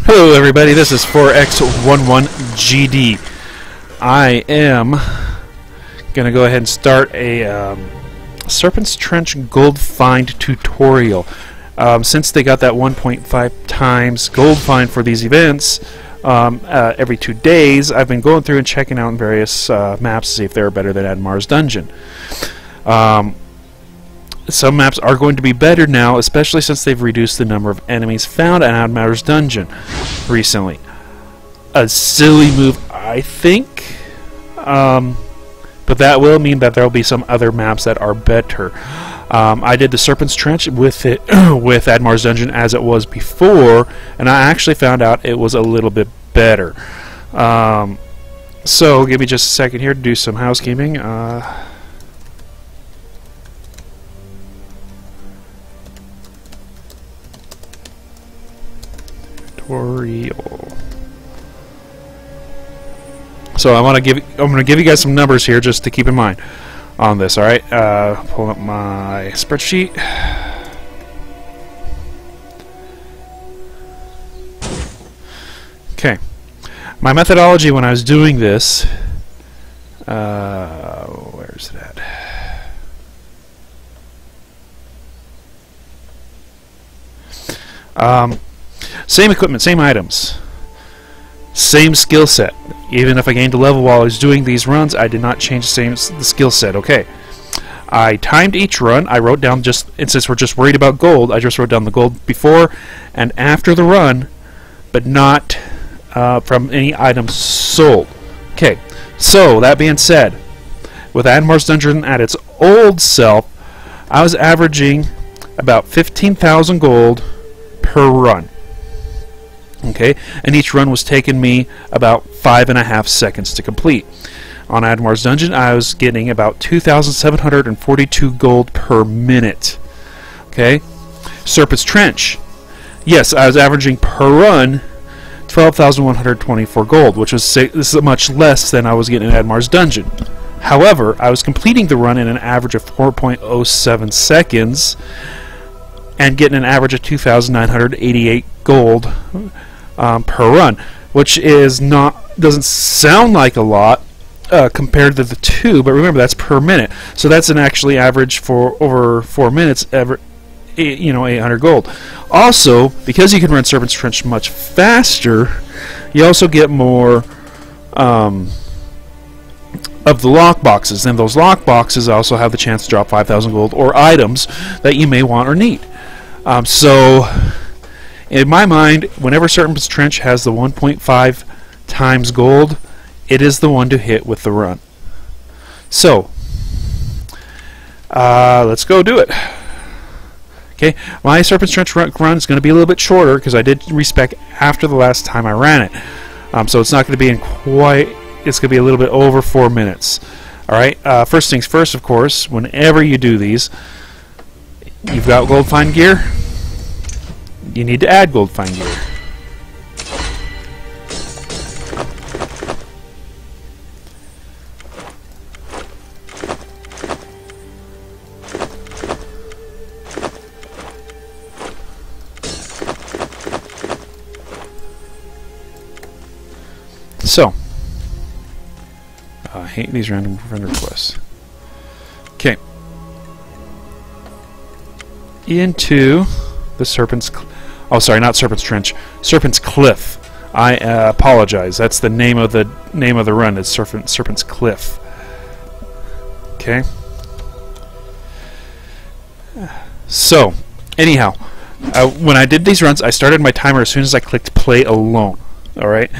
Hello everybody, this is 4x11GD. I am going to go ahead and start a Serpent's Trench gold find tutorial. Since they got that 1.5 times gold find for these events every 2 days, I've been going through and checking out various maps to see if they're better than Admar's Dungeon. Some maps are going to be better now, especially since they've reduced the number of enemies found in Admar's Dungeon recently. A silly move, I think, but that will mean that there will be some other maps that are better. I did the Serpent's Trench with it with Admar's Dungeon as it was before, and I actually found out it was a little bit better. So give me just a second here to do some housekeeping. So I'm gonna give you guys some numbers here just to keep in mind on this. All right, pull up my spreadsheet. Okay, my methodology when I was doing this. Where's it at? Same equipment, same items, same skill set. Even if I gained a level while I was doing these runs, I did not change the skill set. Okay, I timed each run. I wrote down and since we're just worried about gold, I just wrote down the gold before and after the run, but not from any items sold. Okay, so that being said, with Admar's Dungeon at its old self, I was averaging about 15,000 gold per run. Okay, and each run was taking me about 5.5 seconds to complete. On Admar's Dungeon, I was getting about 2,742 gold per minute. Okay, Serpent's Trench, yes, I was averaging per run 12,124 gold, which was this is much less than I was getting in Admar's Dungeon. However, I was completing the run in an average of 4.07 seconds and getting an average of 2,988 gold per run, which is doesn't sound like a lot compared to the two, but remember that's per minute, so that's an actually average for over 4 minutes, 800 gold. Also, because you can run Serpent's Trench much faster, you also get more of the lock boxes, and those lock boxes also have the chance to drop 5,000 gold or items that you may want or need. So in my mind, whenever Serpent's Trench has the 1.5 times gold, it is the one to hit with the run. So let's go do it. Okay, my Serpent's Trench run is going to be a little bit shorter because I did respec after the last time I ran it. So it's not going to be it's going to be a little bit over 4 minutes. Alright, first things first, of course, whenever you do these, you've got gold find gear, you need to add gold find gear. So, I hate these random friend requests. Okay. Into the Serpent's... Oh, sorry, not Serpent's Trench. Serpent's Cliff. I apologize. That's the name of the run. It's Serpent's Cliff. Okay. So, anyhow, when I did these runs, I started my timer as soon as I clicked play alone. All right.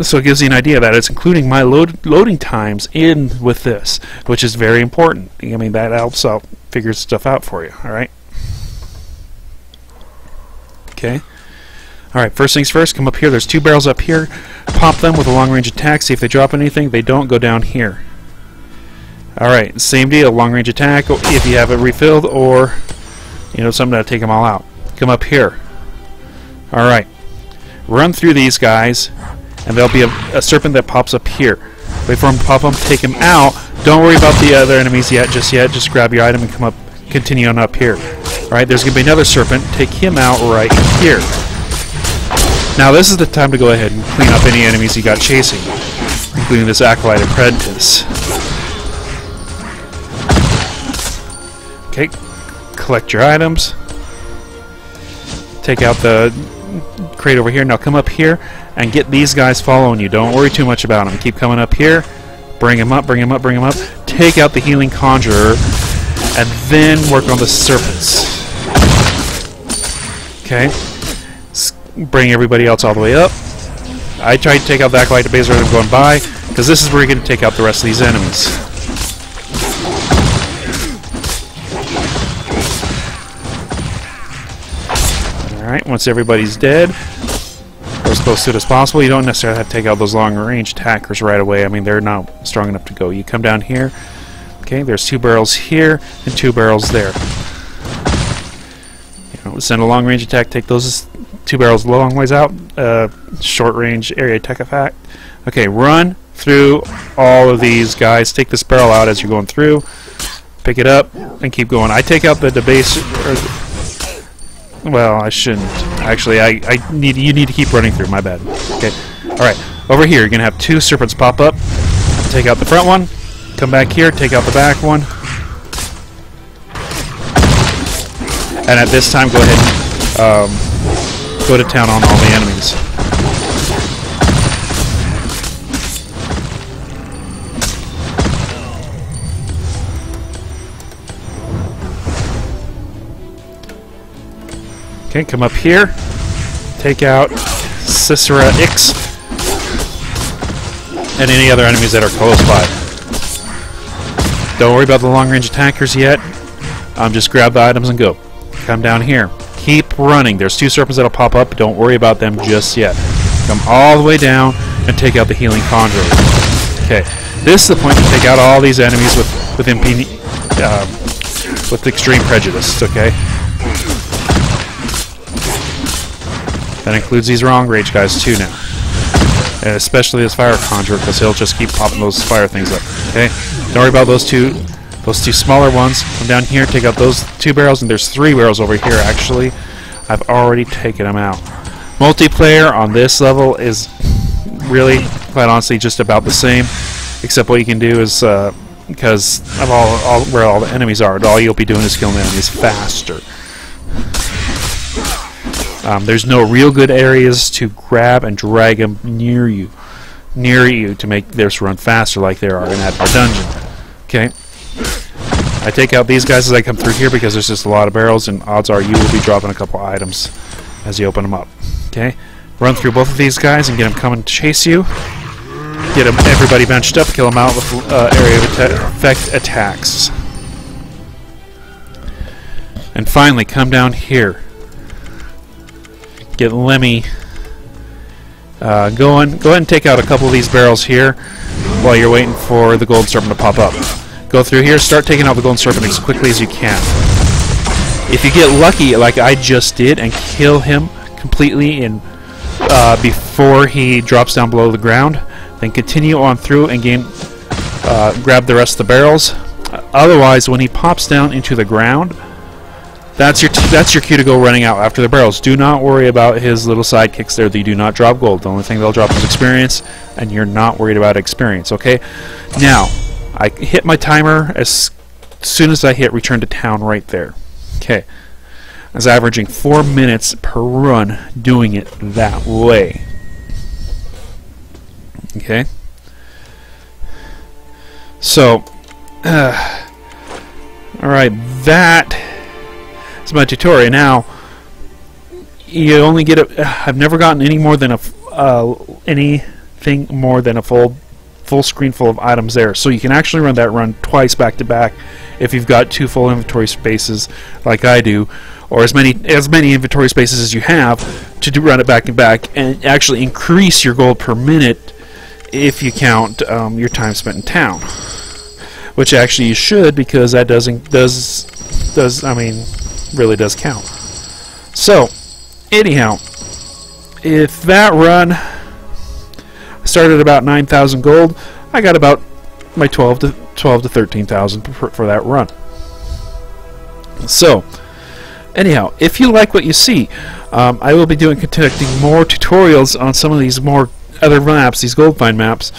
So it gives you an idea that it's including my loading times in with this, which is very important. I mean, that helps out, figures stuff out for you. All right. Okay. All right. First things first. Come up here. There's 2 barrels up here. Pop them with a long-range attack. See if they drop anything. They don't. Go down here. All right. Same deal. Long-range attack. If you have it refilled, or something that'll take them all out. Come up here. All right. Run through these guys. And there'll be a serpent that pops up here. Wait for him to pop him, take him out. Don't worry about the other enemies yet. Just grab your item and come up, continue on up here. Alright, there's going to be another serpent. Take him out right here. Now this is the time to go ahead and clean up any enemies you got chasing, including this Acolyte Apprentice. Okay, collect your items. Take out the crate over here. Now come up here and get these guys following you. Don't worry too much about them. Keep coming up here. Bring them up, bring them up, bring them up. Take out the Healing Conjurer and then work on the Serpents. Okay. Bring everybody else all the way up. I tried to take out the Acolyte base rather than going by, because this is where you're going to take out the rest of these enemies. Alright, once everybody's dead, go as close to it as possible. You don't necessarily have to take out those long-range attackers right away. I mean, they're not strong enough to go. You come down here. Okay, there's 2 barrels here and 2 barrels there. You know, send a long-range attack, take those 2 barrels a long ways out. Short-range area attack effect. Okay, run through all of these guys. Take this barrel out as you're going through. Pick it up and keep going. I take out the debase. Well, I shouldn't. Actually, you need to keep running through. My bad. Okay. All right. Over here, you're gonna have 2 serpents pop up. Take out the front one. Come back here. Take out the back one. And at this time, go ahead and go to town on all the enemies. Okay, come up here. Take out Cicera Ix and any other enemies that are close by. Don't worry about the long-range attackers yet. Just grab the items and go. Come down here. Keep running. There's 2 serpents that'll pop up. Don't worry about them just yet. Come all the way down and take out the Healing Conjurer. Okay, this is the point to take out all these enemies with extreme prejudice. Okay. That includes these wrong rage guys too now, and especially this Fire Conjurer, because he'll just keep popping those fire things up. Okay, don't worry about those two smaller ones. Come down here, take out those 2 barrels, and there's 3 barrels over here. Actually, I've already taken them out. Multiplayer on this level is really, quite honestly, just about the same, except what you can do is because of where all the enemies are, all you'll be doing is killing the enemies faster. There's no real good areas to grab and drag them near you to make this run faster like there are in Admar Dungeon. Okay, I take out these guys as I come through here because there's just a lot of barrels, and odds are you will be dropping a couple items as you open them up. Okay, run through both of these guys and get them coming to chase you. Get everybody benched up, kill them out with area effect attacks, and finally come down here. Get Lemmy going. Go ahead and take out a couple of these barrels here while you're waiting for the Golden Serpent to pop up. Go through here, start taking out the Golden Serpent as quickly as you can. If you get lucky, like I just did, and kill him completely before he drops down below the ground, then continue on through and grab the rest of the barrels. Otherwise, when he pops down into the ground, that's your cue to go running out after the barrels. Do not worry about his little sidekicks there. They do not drop gold. The only thing they'll drop is experience, and you're not worried about experience, okay? Now, I hit my timer as soon as I hit return to town right there. Okay. I was averaging 4 minutes per run doing it that way. Okay? So, alright, that is my tutorial. Now, you only get I've never gotten anything more than a full screen full of items there. So you can actually run that run twice back to back if you've got 2 full inventory spaces like I do, or as many inventory spaces as you have to run it back to back, and actually increase your gold per minute if you count your time spent in town, which actually you should, because that really does count. So anyhow, if that run started at about 9,000 gold, I got about my 12 to 13,000 for that run. So anyhow, if you like what you see, I will be conducting more tutorials on some of these other maps, these gold find maps,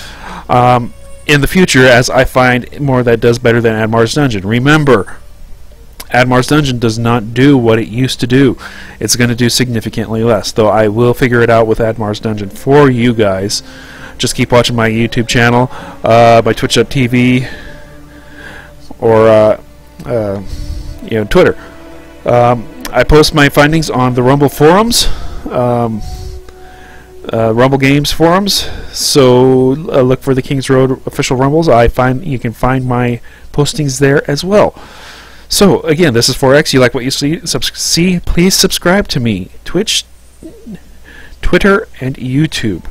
in the future as I find more that does better than Admar's Dungeon. Remember, Admar's Dungeon does not do what it used to do. It's going to do significantly less, though I will figure it out with Admar's Dungeon for you guys. Just keep watching my YouTube channel, my Twitch.tv, or Twitter. I post my findings on the Rumble forums, Rumble Games forums. So look for the KingsRoad official Rumbles. You can find my postings there as well. So again, this is 4X. You like what you see? Please subscribe to me. Twitch, Twitter, and YouTube.